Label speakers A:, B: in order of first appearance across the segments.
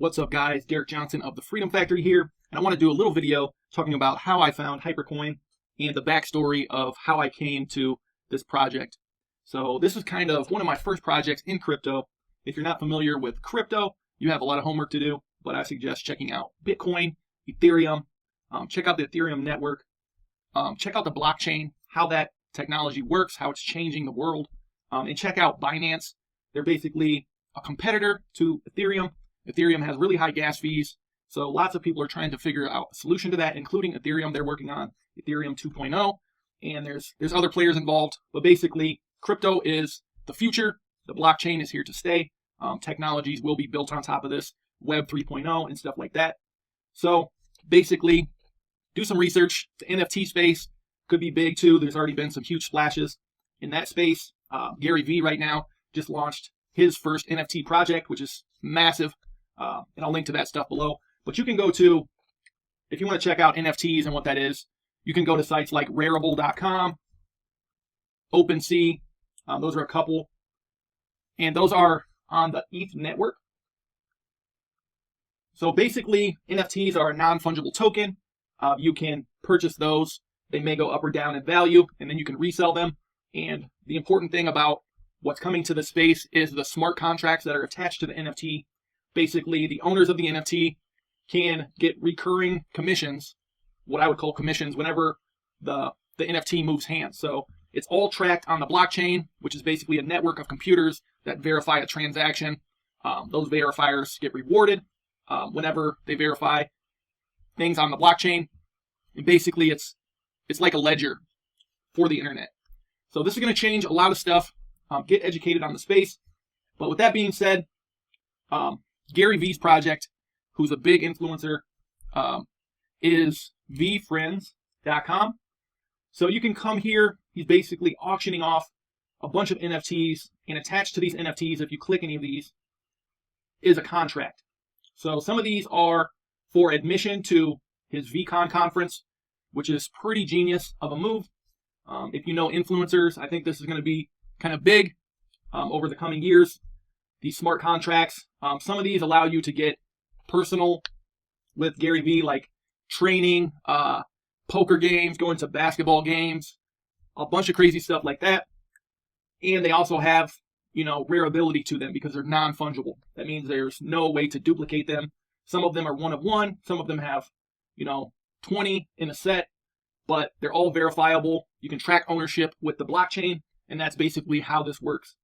A: What's up, guys? Derek Johnson of the Freedom Factory here, and I want to do a little video talking about how I found Hypercoin and the backstory of how I came to this project. So this is kind of one of my first projects in crypto. If you're not familiar with crypto, you have a lot of homework to do, but I suggest checking out Bitcoin, Ethereum, check out the Ethereum network, check out the blockchain, how that technology works, how it's changing the world, and check out Binance. They're basically a competitor to Ethereum. Ethereum has really high gas fees, so lots of people are trying to figure out a solution to that, including Ethereum. They're working on Ethereum 2.0, and there's other players involved, but basically crypto is the future. The blockchain is here to stay. Technologies will be built on top of this, Web 3.0 and stuff like that. So basically, do some research. The NFT space could be big too. There's already been some huge splashes in that space. Gary Vee right now just launched his first NFT project, which is massive. And I'll link to that stuff below. But you can go to, if you want to check out NFTs and what that is, you can go to sites like Rarible.com, OpenSea. Those are a couple. And those are on the ETH network. So basically, NFTs are a non-fungible token. You can purchase those. They may go up or down in value, and then you can resell them. And the important thing about what's coming to the space is the smart contracts that are attached to the NFT. Basically, the owners of the NFT can get recurring commissions, what I would call commissions, whenever the NFT moves hands. So it's all tracked on the blockchain, which is basically a network of computers that verify a transaction. Those verifiers get rewarded whenever they verify things on the blockchain. And basically, it's like a ledger for the internet. So this is going to change a lot of stuff. Get educated on the space. But with that being said, Gary Vee's project, who's a big influencer, is vfriends.com. So you can come here. He's basically auctioning off a bunch of NFTs, and attached to these NFTs, if you click any of these, is a contract. So some of these are for admission to his VCon conference, which is pretty genius of a move. If you know influencers, I think this is going to be kind of big over the coming years. These smart contracts, some of these allow you to get personal with Gary Vee, like training, poker games, going to basketball games, a bunch of crazy stuff like that. And they also have, rareability to them because they're non-fungible. That means there's no way to duplicate them. Some of them are one of one. Some of them have, 20 in a set, but they're all verifiable. You can track ownership with the blockchain, and that's basically how this works.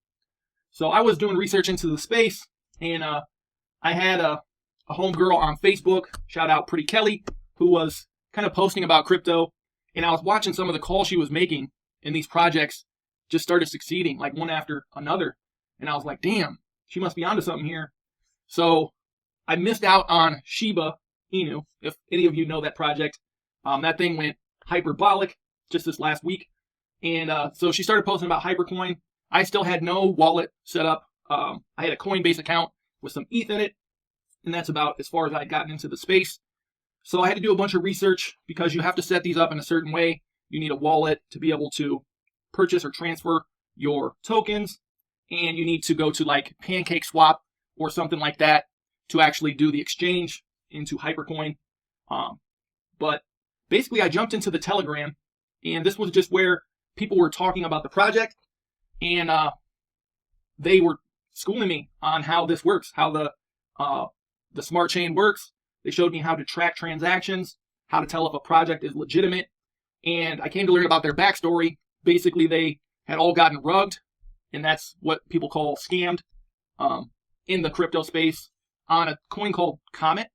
A: So I was doing research into the space, and I had a homegirl on Facebook, shout out Pretty Kelly, who was kind of posting about crypto, and I was watching some of the calls she was making, and these projects just started succeeding, like one after another. And I was like, damn, she must be onto something here. So I missed out on Shiba Inu, if any of you know that project. That thing went hyperbolic just this last week. And so she started posting about Hypercoin. I still had no wallet set up. I had a Coinbase account with some ETH in it, and that's about as far as I'd gotten into the space. So I had to do a bunch of research because you have to set these up in a certain way. You need a wallet to be able to purchase or transfer your tokens, and you need to go to like PancakeSwap or something like that to actually do the exchange into Hypercoin. But basically, I jumped into the Telegram, and this was just where people were talking about the project. And they were schooling me on how this works, how the smart chain works. They showed me how to track transactions, how to tell if a project is legitimate. And I came to learn about their backstory. Basically, they had all gotten rugged, and that's what people call scammed in the crypto space on a coin called Comet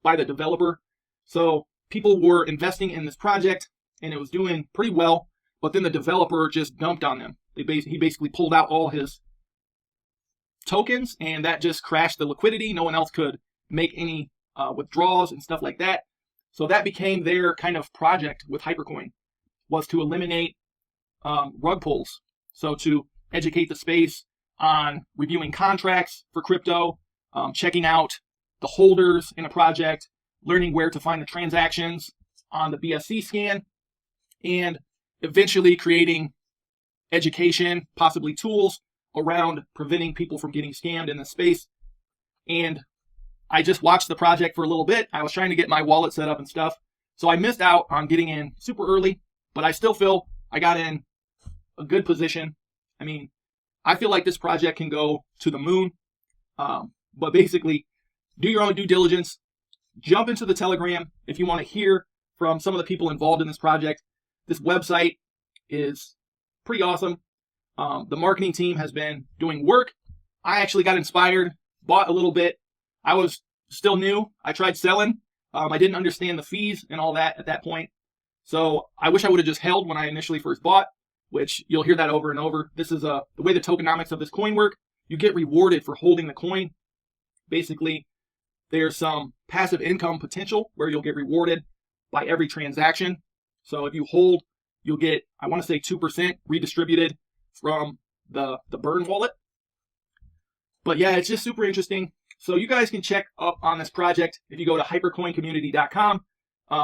A: by the developer. So people were investing in this project, and it was doing pretty well, but then the developer just dumped on them. He basically pulled out all his tokens, and that just crashed the liquidity. No one else could make any withdrawals and stuff like that. So that became their kind of project with Hypercoin, was to eliminate rug pulls. So to educate the space on reviewing contracts for crypto, checking out the holders in a project, learning where to find the transactions on the BSC scan, and eventually creating education, possibly tools around preventing people from getting scammed in the space. And I just watched the project for a little bit. I was trying to get my wallet set up and stuff. So I missed out on getting in super early, but I still feel I got in a good position. I mean, I feel like this project can go to the moon. But basically, do your own due diligence. Jump into the Telegram if you want to hear from some of the people involved in this project. This website is pretty awesome. The marketing team has been doing work. I actually got inspired, bought a little bit. I was still new. I tried selling. I didn't understand the fees and all that at that point. So I wish I would have just held when I initially first bought, which you'll hear that over and over. This is the way the tokenomics of this coin work. You get rewarded for holding the coin. Basically, there's some passive income potential where you'll get rewarded by every transaction. So if you hold, you'll get, I want to say 2% redistributed from the burn wallet. But yeah, it's just super interesting. So you guys can check up on this project if you go to hypercoincommunity.com.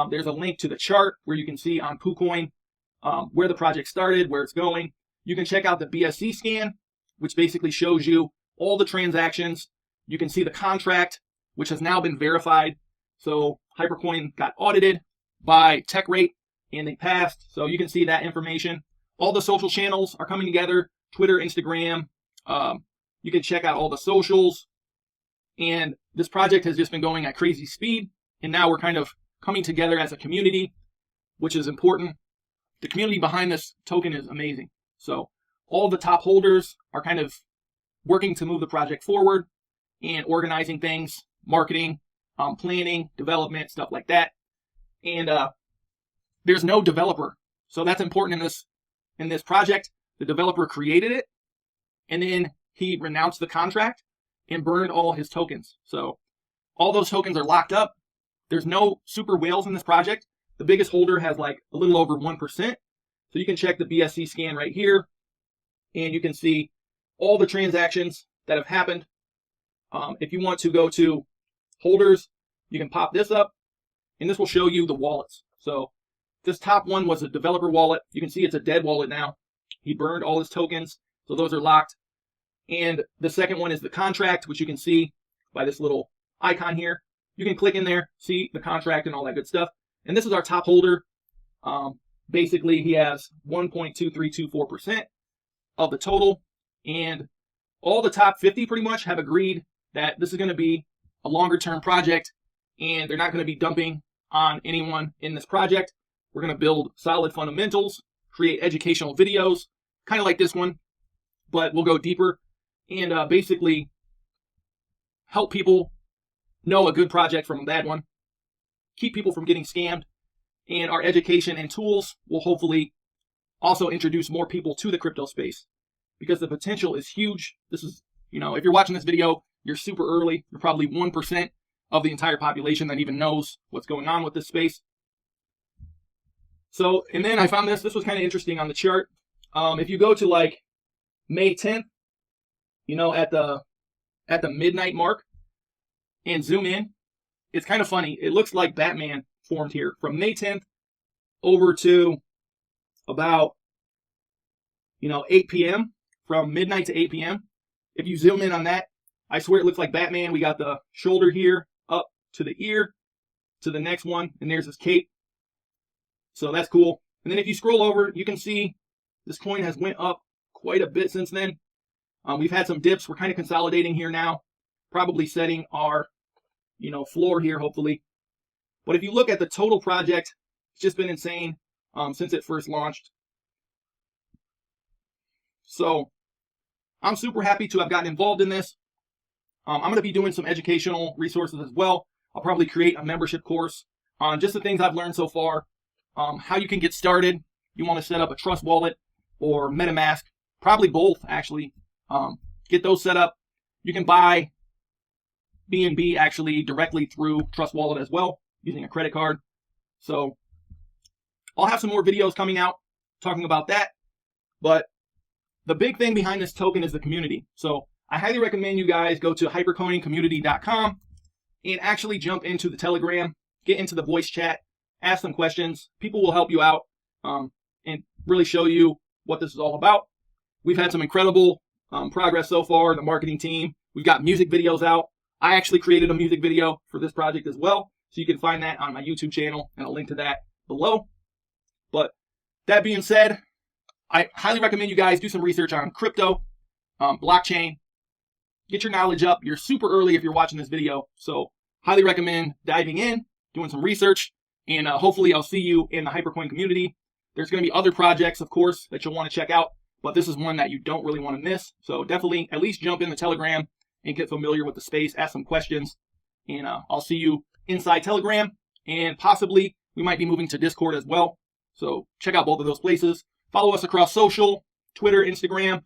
A: There's a link to the chart where you can see on KuCoin where the project started, where it's going. You can check out the BSC scan, which basically shows you all the transactions. You can see the contract, which has now been verified. So Hypercoin got audited by TechRate and they passed. So you can see that information. All the social channels are coming together, Twitter, Instagram. You can check out all the socials. And this project has just been going at crazy speed. And now we're kind of coming together as a community, which is important. The community behind this token is amazing. So all the top holders are kind of working to move the project forward and organizing things, marketing, planning, development, stuff like that. And there's no developer. So that's important in this project. The developer created it, and then he renounced the contract and burned all his tokens. So all those tokens are locked up. There's no super whales in this project. The biggest holder has like a little over 1%. So you can check the BSC scan right here, and you can see all the transactions that have happened. If you want to go to holders, you can pop this up, and this will show you the wallets. So this top one was a developer wallet. You can see it's a dead wallet now. He burned all his tokens, so those are locked. And the second one is the contract, which you can see by this little icon here. You can click in there, see the contract and all that good stuff. And this is our top holder. Basically, he has 1.2324% of the total. And all the top 50 pretty much have agreed that this is going to be a longer term project, and they're not going to be dumping on anyone in this project. We're going to build solid fundamentals, create educational videos, kind of like this one, but we'll go deeper and basically help people know a good project from a bad one, keep people from getting scammed, and our education and tools will hopefully also introduce more people to the crypto space because the potential is huge. This is, if you're watching this video, you're super early. You're probably 1% of the entire population that even knows what's going on with this space. So, and then I found this was kind of interesting on the chart. If you go to like May 10th, at the midnight mark and zoom in, it's kind of funny. It looks like Batman formed here from May 10th over to about, 8 p.m. from midnight to 8 p.m. If you zoom in on that, I swear it looks like Batman. We got the shoulder here up to the ear to the next one, and there's his cape. So that's cool. And then if you scroll over, you can see this coin has went up quite a bit since then. We've had some dips. We're kind of consolidating here now, probably setting our, floor here, hopefully. But if you look at the total project, it's just been insane since it first launched. So I'm super happy to have gotten involved in this. I'm going to be doing some educational resources as well. I'll probably create a membership course on just the things I've learned so far, how you can get started. You want to set up a Trust wallet or MetaMask, probably both actually. Get those set up. You can buy BNB actually directly through Trust Wallet as well using a credit card. So I'll have some more videos coming out talking about that. But the big thing behind this token is the community. So I highly recommend you guys go to hypercoincommunity.com and actually jump into the Telegram, get into the voice chat, ask some questions. People will help you out and really show you what this is all about. We've had some incredible progress so far, the marketing team. We've got music videos out. I actually created a music video for this project as well, so you can find that on my YouTube channel, and I'll link to that below. But that being said, I highly recommend you guys do some research on crypto, blockchain. Get your knowledge up. You're super early if you're watching this video, so highly recommend diving in, doing some research, and hopefully I'll see you in the Hypercoin community. There's going to be other projects, of course, that you'll want to check out, but this is one that you don't really want to miss. So definitely at least jump in the Telegram and get familiar with the space, ask some questions, and I'll see you inside Telegram, and possibly we might be moving to Discord as well. So check out both of those places. Follow us across social, Twitter, Instagram,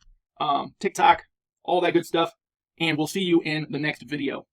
A: TikTok, all that good stuff, and we'll see you in the next video.